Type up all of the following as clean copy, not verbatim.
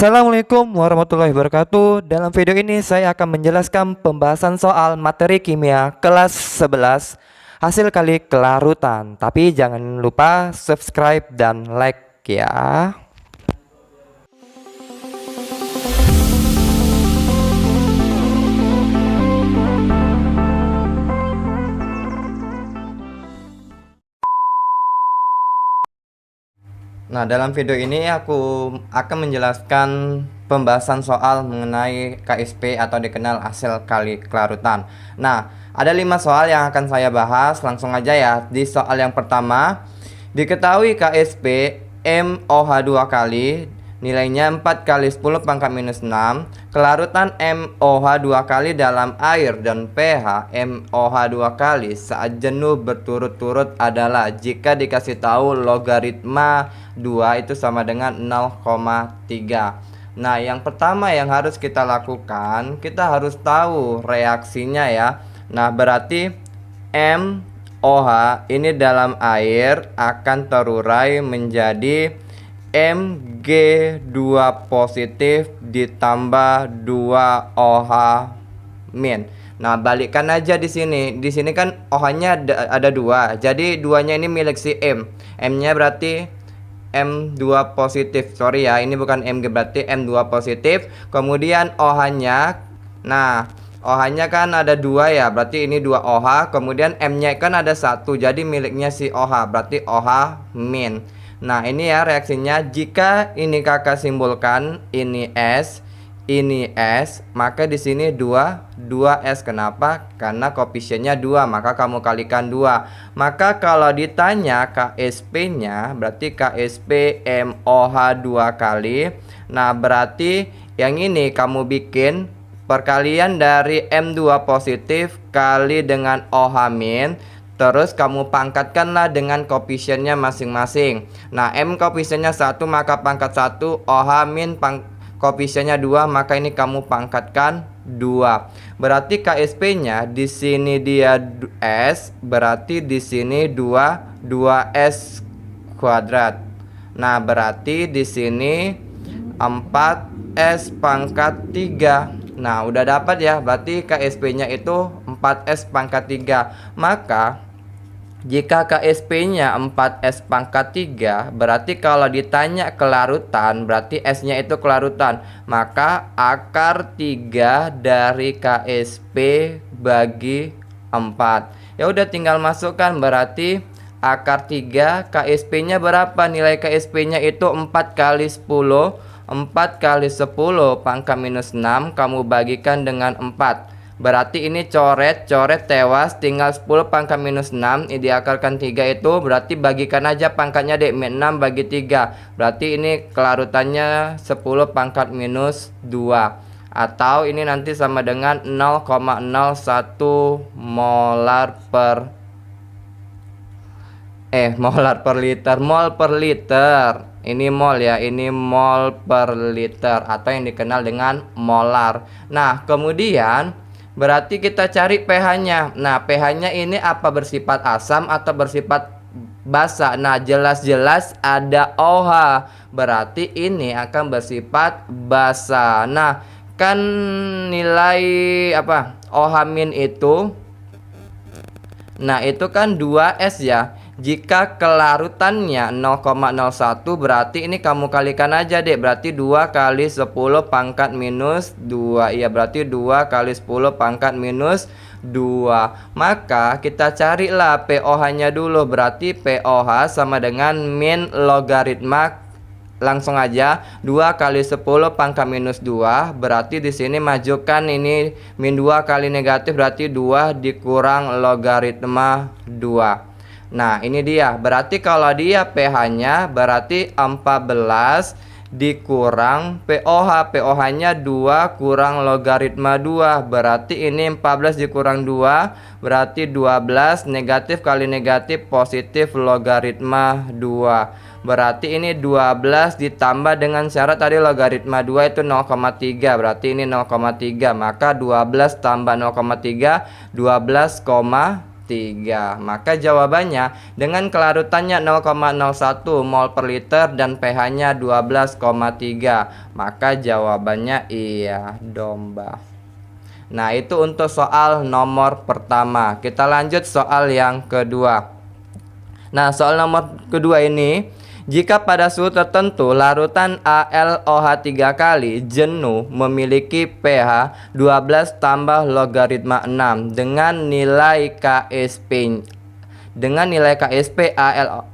Assalamualaikum warahmatullahi wabarakatuh. Dalam video ini saya akan menjelaskan pembahasan soal materi kimia kelas 11 hasil kali kelarutan. Tapi jangan lupa subscribe dan like ya. Nah, dalam video ini aku akan menjelaskan pembahasan soal mengenai KSP atau dikenal hasil kali kelarutan. Nah, ada 5 soal yang akan saya bahas. Langsung aja ya. Di soal yang pertama, diketahui KSP MOH 2 kali, nilainya 4 kali 10 pangkat minus 6. Kelarutan MOH 2 kali dalam air dan pH MOH 2 kali saat jenuh berturut-turut adalah jika dikasih tahu logaritma 2 itu sama dengan 0,3. Nah, yang pertama yang harus kita lakukan, kita harus tahu reaksinya ya. Nah, berarti MOH ini dalam air akan terurai menjadi Mg2 positif ditambah 2OH min. Nah, balikkan aja di sini. Di sini kan OH-nya ada 2. Jadi duanya ini milik si M. M-nya berarti M2 positif. Sorry ya, ini bukan Mg, berarti M2 positif. Kemudian OH-nya, nah, OH-nya kan ada 2 ya, berarti ini 2 OH. Kemudian M-nya kan ada 1, jadi miliknya si OH, berarti OH min. Nah, ini ya reaksinya. Jika ini kakak simbolkan ini S, maka di sini 2S. Kenapa? Karena koefisiennya 2, maka kamu kalikan 2. Maka kalau ditanya KSP-nya, berarti KSP MOH 2 kali. Nah, berarti yang ini kamu bikin perkalian dari M2 positif kali dengan OH min. Terus kamu pangkatkanlah dengan koefisiennya masing-masing. Nah, M koefisiennya 1, maka pangkat 1. OH min koefisiennya 2, maka ini kamu pangkatkan 2. Berarti KSP-nya di sini dia S, berarti di sini 2S kuadrat. Nah, berarti di sini 4S pangkat 3. Nah, udah dapat ya. Berarti KSP-nya itu 4S pangkat 3. Maka jika KSP-nya 4S pangkat 3, berarti kalau ditanya kelarutan, berarti S-nya itu kelarutan. Maka akar 3 dari KSP bagi 4. Ya udah tinggal masukkan, berarti akar 3 KSP-nya berapa? Nilai KSP-nya itu 4 kali 10. 4 kali 10 pangkat minus 6 kamu bagikan dengan 4. Berarti ini coret tewas, tinggal 10 pangkat minus 6. Ini diakarkan 3 itu berarti bagikan aja pangkatnya dek, 6 bagi 3. Berarti ini kelarutannya 10 pangkat minus 2. Atau ini nanti sama dengan 0,01 molar per liter. Mol per liter. Ini mol ya, ini mol per liter atau yang dikenal dengan molar. Nah, kemudian berarti kita cari pH-nya. Nah, pH-nya ini apa, bersifat asam atau bersifat basa? Nah, jelas-jelas ada OH. Berarti ini akan bersifat basa. Nah, kan nilai apa? OH min itu, nah itu kan 2S ya. Jika kelarutannya 0,01, berarti ini kamu kalikan aja dek. Berarti 2 kali 10 pangkat minus 2. Iya, berarti 2 kali 10 pangkat minus 2. Maka kita carilah POH-nya dulu. Berarti POH sama dengan min logaritma. Langsung aja 2 kali 10 pangkat minus 2. Berarti di sini majukan ini min 2 kali negatif, berarti 2 dikurang logaritma 2. Nah, ini dia. Berarti kalau dia pH-nya berarti 14 dikurang POH. POH-nya 2 kurang logaritma 2. Berarti ini 14 dikurang 2 berarti 12. Negatif kali negatif positif logaritma 2. Berarti ini 12 ditambah dengan syarat tadi logaritma 2 itu 0,3. Berarti ini 0,3. Maka 12 tambah 0,3 12,3. Maka jawabannya dengan kelarutannya 0,01 mol per liter dan pH-nya 12,3. Maka jawabannya iya, domba. Nah, itu untuk soal nomor pertama. Kita lanjut soal yang kedua. Nah, soal nomor kedua ini, jika pada suhu tertentu larutan AlOH 3 kali jenuh memiliki pH 12 tambah logaritma 6 dengan nilai KSP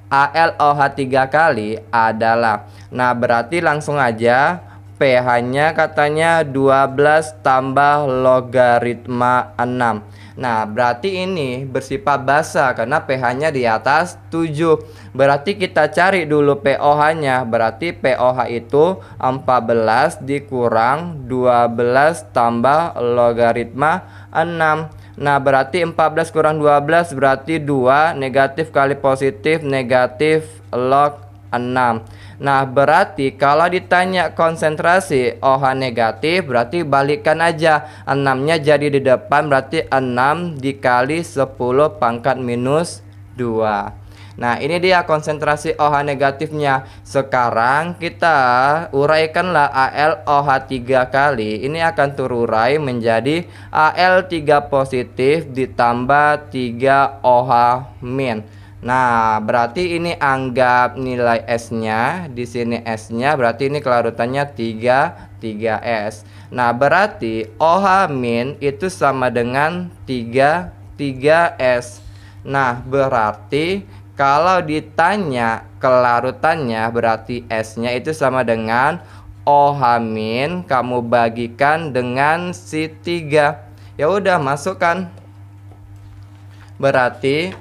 AlOH 3 kali adalah. Nah, berarti langsung aja pH-nya katanya 12 tambah logaritma 6. Nah, berarti ini bersifat basa karena pH-nya di atas 7. Berarti kita cari dulu pOH-nya. Berarti pOH itu 14 dikurang 12 tambah logaritma 6. Nah, berarti 14 kurang 12 berarti 2, negatif kali positif, negatif log 6. Nah, berarti kalau ditanya konsentrasi OH negatif, berarti balikkan aja 6-nya jadi di depan, berarti 6 dikali 10 pangkat minus 2. Nah, ini dia konsentrasi OH negatifnya. Sekarang kita uraikanlah AlOH 3 kali. Ini akan terurai menjadi Al3 positif ditambah 3 OH min. Nah, berarti ini anggap nilai S-nya, di sini S-nya, berarti ini kelarutannya 3S. Nah, berarti OH min itu sama dengan 3S. Nah, berarti kalau ditanya kelarutannya, berarti S-nya itu sama dengan OH min kamu bagikan dengan si 3. Ya udah, masukkan. Berarti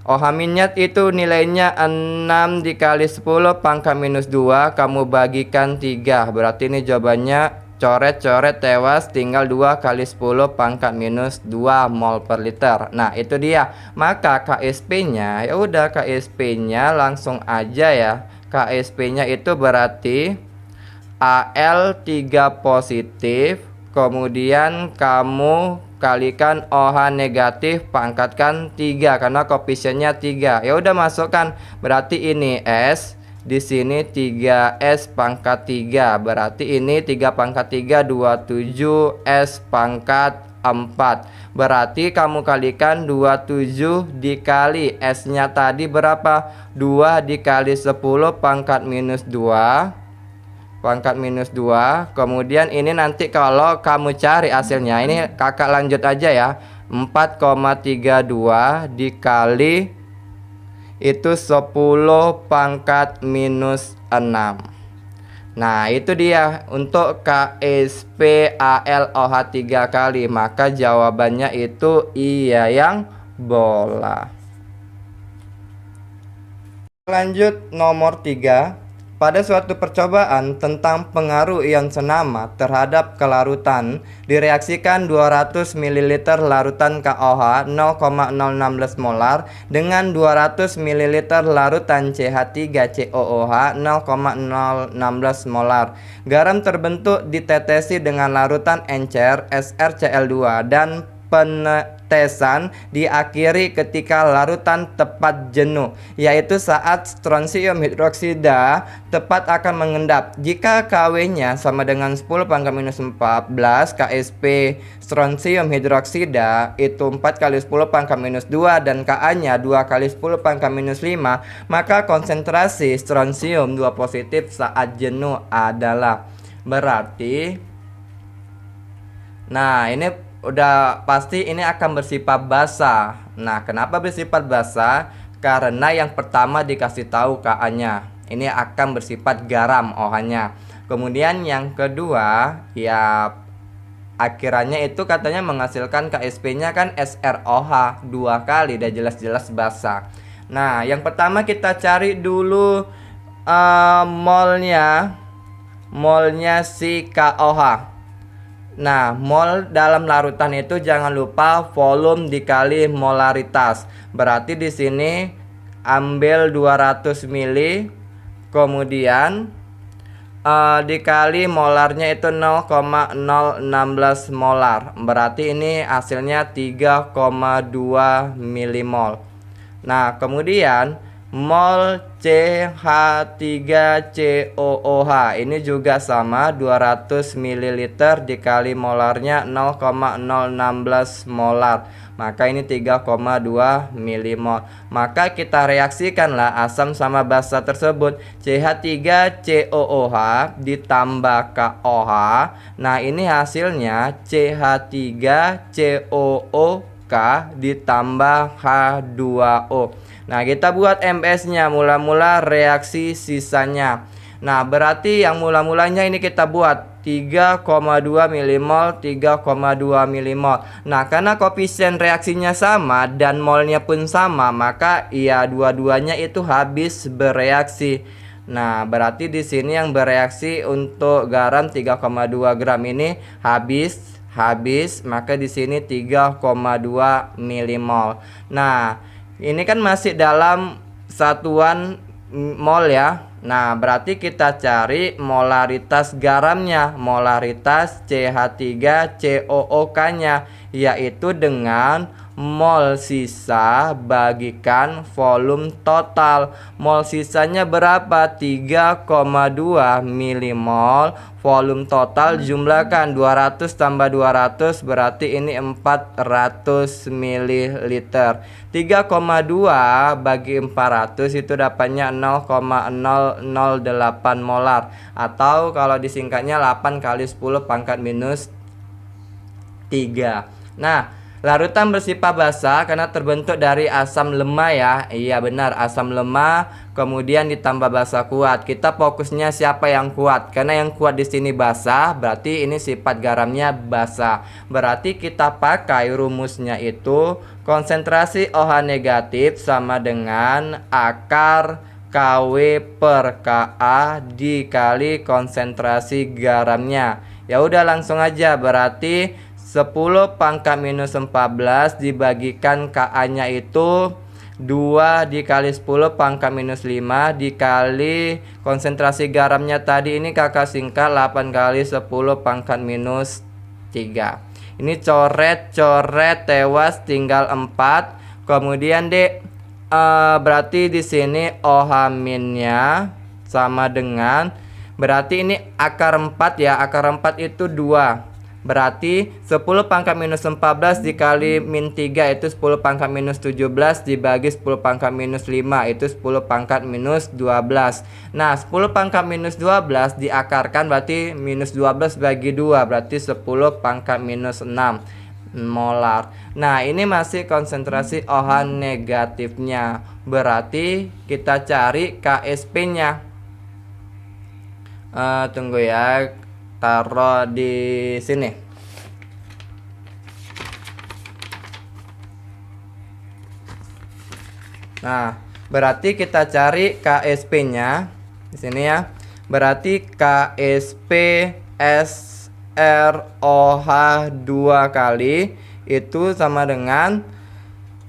OH minnya itu nilainya 6 dikali 10 pangkat minus 2, kamu bagikan 3. Berarti ini jawabannya coret-coret tewas, tinggal 2 kali 10 pangkat minus 2 mol per liter. Nah, itu dia. Maka KSP-nya, ya udah KSP-nya langsung aja ya. KSP-nya itu berarti Al3 positif, kemudian kamu kalikan OH negatif, pangkatkan 3 karena koefisiennya 3. Ya udah, masukkan. Berarti ini S, di sini 3S pangkat 3. Berarti ini 3 pangkat 3 27 S pangkat 4. Berarti kamu kalikan 27 dikali S-nya tadi berapa? 2 dikali 10 pangkat minus 2. Pangkat minus 2. Kemudian ini nanti kalau kamu cari hasilnya, ini kakak lanjut aja ya. 4,32 dikali itu 10 pangkat minus 6. Nah, itu dia untuk KSP AlOH 3 kali. Maka jawabannya itu iya, yang bola. Lanjut nomor 3. Pada suatu percobaan tentang pengaruh ion senama terhadap kelarutan, direaksikan 200 ml larutan KOH 0,016 molar dengan 200 ml larutan CH3COOH 0,016 molar. Garam terbentuk ditetesi dengan larutan encer SrCl2 dan penetesan diakhiri ketika larutan tepat jenuh, yaitu saat strontium hidroksida tepat akan mengendap. Jika Kw-nya sama dengan 10 pangkat minus 14, Ksp strontium hidroksida itu 4 kali 10 pangkat minus 2 dan Ka-nya 2 kali 10 pangkat minus 5, maka konsentrasi strontium 2 positif saat jenuh adalah. Berarti, nah ini udah pasti ini akan bersifat basa. Nah, kenapa bersifat basa? Karena yang pertama dikasih tahu Ka-nya. Ini akan bersifat garam OH-nya. Kemudian yang kedua, ya akhirannya itu katanya menghasilkan KSP-nya kan SrOH 2 kali, udah jelas-jelas basa. Nah, yang pertama kita cari dulu molnya si KOH. Nah, mol dalam larutan itu jangan lupa volume dikali molaritas. Berarti di sini ambil 200 ml, kemudian dikali molarnya itu 0,016 molar. Berarti ini hasilnya 3,2 milimol. Nah, kemudian mol CH3COOH ini juga sama, 200 ml dikali molarnya 0,016 molar. Maka ini 3,2 milimol. Maka kita reaksikanlah asam sama basa tersebut. CH3COOH ditambah KOH. Nah, ini hasilnya CH3COOK ditambah H2O. Nah, kita buat MS-nya, mula-mula reaksi sisanya. Nah, berarti yang mula-mulanya ini kita buat 3,2 milimol, 3,2 milimol. Nah, karena koefisien reaksinya sama dan molnya pun sama, maka ya dua-duanya itu habis bereaksi. Nah, berarti di sini yang bereaksi untuk garam 3,2 gram ini habis, maka di sini 3,2 milimol. Nah, ini kan masih dalam satuan mol ya. Nah, berarti kita cari molaritas garamnya, molaritas CH3COOK-nya, yaitu dengan mol sisa bagikan volume total. Mol sisanya berapa? 3,2 milimol. Volume total jumlahkan 200 tambah 200 berarti ini 400 ml. 3,2 bagi 400 itu dapatnya 0,008 molar, atau kalau disingkatnya 8 kali 10 pangkat minus 3. Nah, larutan bersifat basa karena terbentuk dari asam lemah ya. Iya benar, asam lemah kemudian ditambah basa kuat. Kita fokusnya siapa yang kuat? Karena yang kuat di sini basa, berarti ini sifat garamnya basa. Berarti kita pakai rumusnya itu konsentrasi OH negatif sama dengan akar KW per Ka dikali konsentrasi garamnya. Ya udah langsung aja, berarti 10 pangkat minus 14 dibagikan Ka-nya itu 2 dikali 10 pangkat minus 5 dikali konsentrasi garamnya tadi ini kakak singkat 8 kali 10 pangkat minus 3. Ini coret-coret tewas tinggal 4. Kemudian berarti di sini OH minnya sama dengan, berarti ini akar 4 ya. Akar 4 itu 2. Berarti 10 pangkat minus 14 dikali min 3 itu 10 pangkat minus 17 dibagi 10 pangkat minus 5 itu 10 pangkat minus 12. Nah, 10 pangkat minus 12 diakarkan berarti minus 12 bagi 2 berarti 10 pangkat minus 6 molar. Nah, ini masih konsentrasi OH negatifnya. Berarti kita cari KSP-nya. Tunggu ya. Taruh di sini. Nah, berarti kita cari KSP-nya di sini ya. Berarti KSP SROH 2 kali itu sama dengan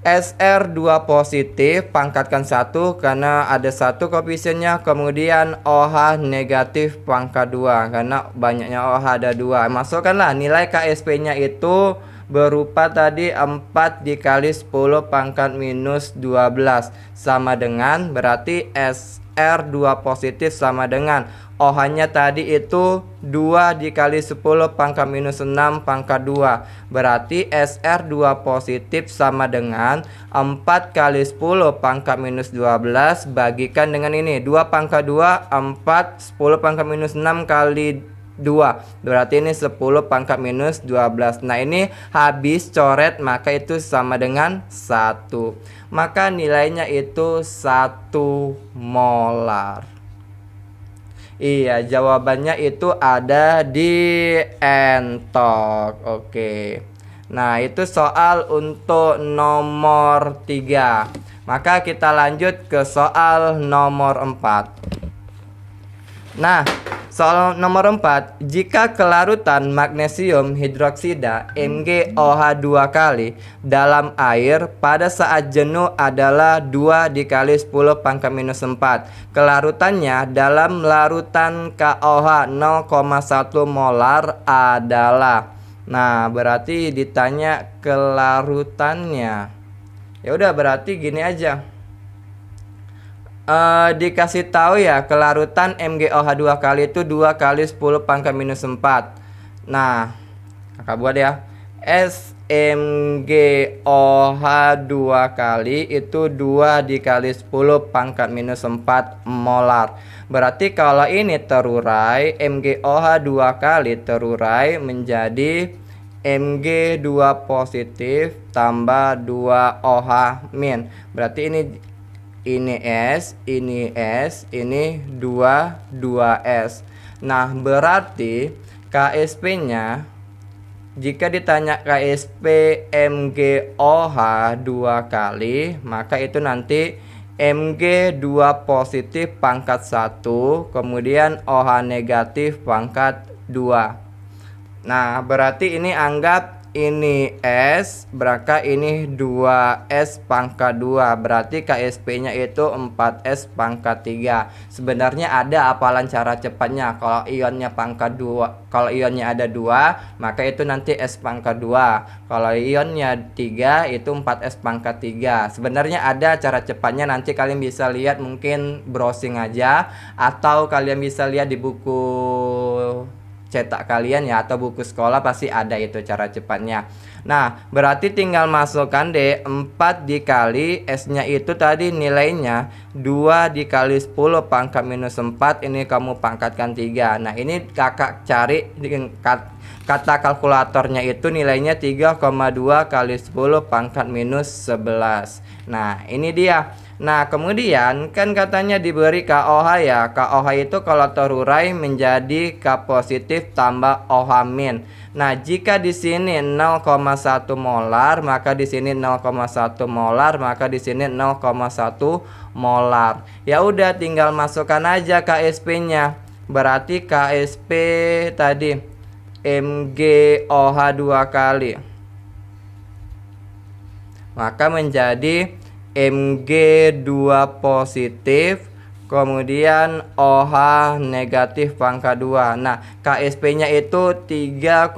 SR2 positif pangkatkan 1 karena ada 1 koefisiennya, kemudian OH negatif pangkat 2 karena banyaknya OH ada 2. Masukkanlah nilai KSP-nya itu berupa tadi 4 dikali 10 pangkat minus 12 sama dengan, berarti SR2 positif sama dengan OH-nya tadi itu 2 dikali 10 pangkat minus 6 pangkat 2. Berarti SR2 positif sama dengan 4 kali 10 pangkat minus 12 bagikan dengan ini 2 pangkat 2, 4, 10 pangkat minus 6 kali 2. Berarti ini 10 pangkat minus 12. Nah, ini habis coret maka itu sama dengan 1. Maka nilainya itu 1 molar. Iya, jawabannya itu ada di entok. Oke. Nah, itu soal untuk nomor 3. Maka kita lanjut ke soal nomor 4. Nah, soal nomor 4, jika kelarutan magnesium hidroksida MgOH 2 kali dalam air pada saat jenuh adalah 2 dikali 10 pangkat minus 4. Kelarutannya dalam larutan KOH 0,1 molar adalah. Nah, berarti ditanya kelarutannya. Ya udah, berarti gini aja. Dikasih tahu ya kelarutan MgOH 2 kali itu 2 kali 10 pangkat minus 4. Nah, kakak buat ya. SMgOH 2 kali itu 2 dikali 10 pangkat minus 4 molar. Berarti kalau ini terurai, MgOH 2 kali terurai menjadi Mg2 positif tambah 2OH min. Berarti ini S, ini S, ini 2S. Nah, berarti KSP-nya, jika ditanya KSP MgOH 2 kali, maka itu nanti Mg2 positif pangkat 1, kemudian OH negatif pangkat 2. Nah, berarti ini anggap ini S, berangkat ini 2S pangkat 2. Berarti KSP-nya itu 4S pangkat 3. Sebenarnya ada hafalan cara cepatnya. Kalau ionnya pangkat 2, kalau ionnya ada 2, maka itu nanti S pangkat 2. Kalau ionnya 3, itu 4S pangkat 3. Sebenarnya ada cara cepatnya, nanti kalian bisa lihat, mungkin browsing aja, atau kalian bisa lihat di buku cetak kalian ya, atau buku sekolah pasti ada itu cara cepatnya. Nah, berarti tinggal masukkan deh 4 dikali S-nya itu tadi nilainya 2 dikali 10 pangkat minus 4, ini kamu pangkatkan 3. Nah, ini kakak cari kata kalkulatornya itu nilainya 3,2 kali 10 pangkat minus 11. Nah, ini dia. Nah, kemudian kan katanya diberi KOH ya. KOH itu kalau terurai menjadi K positif tambah OH min. Nah, jika di sini 0,1 molar, maka di sini 0,1 molar, maka di sini 0,1 molar. Ya udah, tinggal masukkan aja KSP-nya. Berarti KSP tadi MgOH 2 kali, maka menjadi Mg2 positif, kemudian OH negatif pangkat 2. Nah, KSP-nya itu 3,2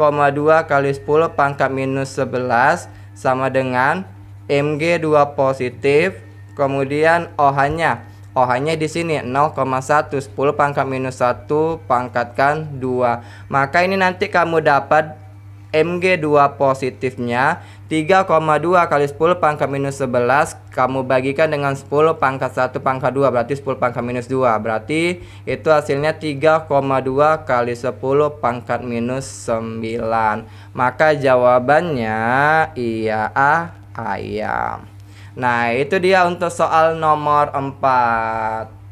kali 10 pangkat minus 11 sama dengan Mg2 positif, kemudian OH-nya di sini 0,1, 10 pangkat minus 1 pangkatkan 2. Maka ini nanti kamu dapat Mg2 positifnya 3,2 kali 10 pangkat minus 11 kamu bagikan dengan 10 pangkat 1 pangkat 2, berarti 10 pangkat minus 2. Berarti itu hasilnya 3,2 kali 10 pangkat minus 9. Maka jawabannya iya ayam. Nah, itu dia untuk soal nomor 4.